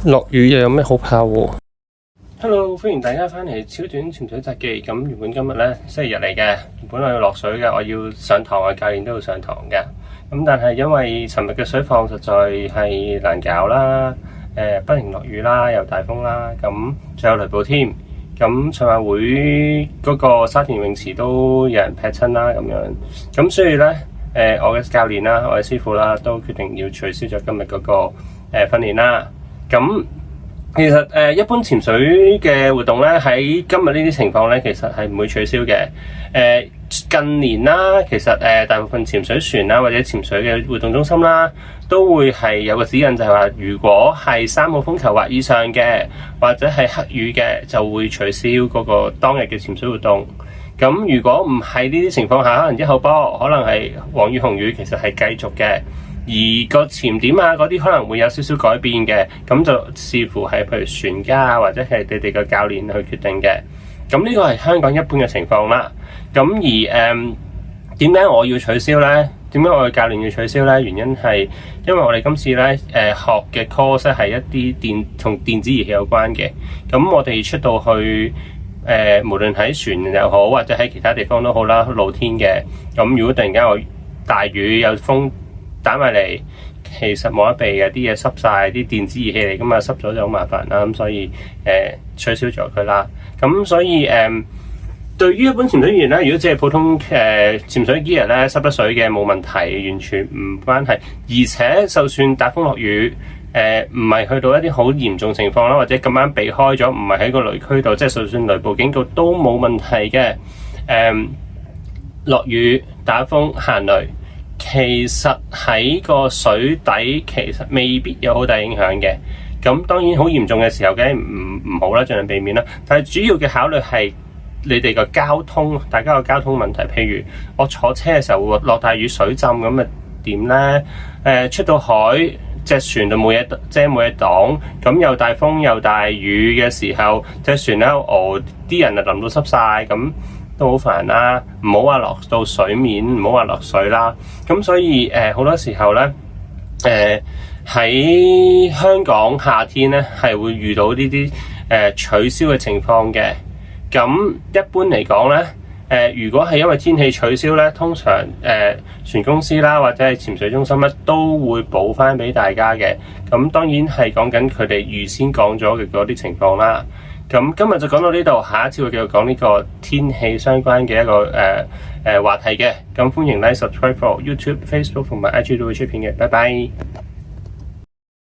落雨又有咩好怕喎？Hello，歡迎大家翻嚟超短潛水札記。咁原本今日咧星期日嚟嘅，本來要落水嘅，我要上堂啊，教練都要上堂嘅。咁但係因為尋日嘅水況實在係難搞啦，不停落雨啦，又大風啦，咁仲有雷暴添。咁賽馬會嗰個沙田泳池都有人劈親啦，咁樣。咁所以咧，我嘅教練啦，我嘅師傅啦，都決定要取消咗今日嗰個訓練啦。咁其實一般潛水嘅活動咧，喺今日呢啲情況咧，其實係唔會取消嘅。近年啦，其實大部分潛水船啦，或者潛水嘅活動中心啦，都會係有個指引，就係話如果係3號風球或以上嘅，或者係黑雨嘅，就會取消嗰個當日嘅潛水活動。咁如果唔係呢啲情況下，可能1號波，可能係黃雨紅雨，其實係繼續嘅。而個潛點啊嗰啲可能會有少少改變嘅，咁就視乎係譬如船家啊，或者係你哋個教練去決定嘅。咁呢個係香港一般嘅情況啦。咁而點解我要取消呢？點解我嘅教練要取消呢？原因係因為我哋今次咧學嘅 course 係一啲同電子儀器有關嘅。咁我哋出到去無論喺船又好，或者喺其他地方都好啦，露天嘅。咁如果突然間有大雨有風打埋嚟，其實冇得避嘅，啲嘢濕晒，啲電子儀器嚟噶嘛，濕咗就好麻煩啦。咁所以取消咗佢啦。咁所以對於一般潛水員咧，如果只係普通潛水 gear 咧，濕咗水嘅冇問題，完全唔關係。而且就算打風落雨，唔係去到一啲好嚴重情況啦，或者咁啱避開咗，唔係喺個雷區度，即係就算雷暴警告都冇問題嘅。落雨打風行雷，其實喺個水底其實未必有好大影響嘅。咁當然好嚴重嘅時候梗係唔好啦，盡量避免啦。但係主要嘅考慮係你哋個交通，大家個交通問題。譬如我坐車嘅時候落大雨水浸咁啊點咧？出到海隻船就冇嘢遮冇嘢擋，咁又大風又大雨嘅時候，隻船喺度熬，啲人就淋到濕晒咁。都好煩啦，唔好話落到水面，唔好話落水啦。咁所以好多時候咧，喺香港夏天咧係會遇到呢啲取消嘅情況嘅。咁一般嚟講咧，如果係因為天氣取消咧，通常船公司啦或者係潛水中心咧都會補翻俾大家嘅。咁當然係講緊佢哋預先講咗嘅嗰啲情況啦。咁今日就講到呢度，下一次會繼續講呢個天氣相關嘅一個話題嘅。咁歡迎 like、subscribe for YouTube、Facebook 同埋 IG 都會出片嘅。拜拜。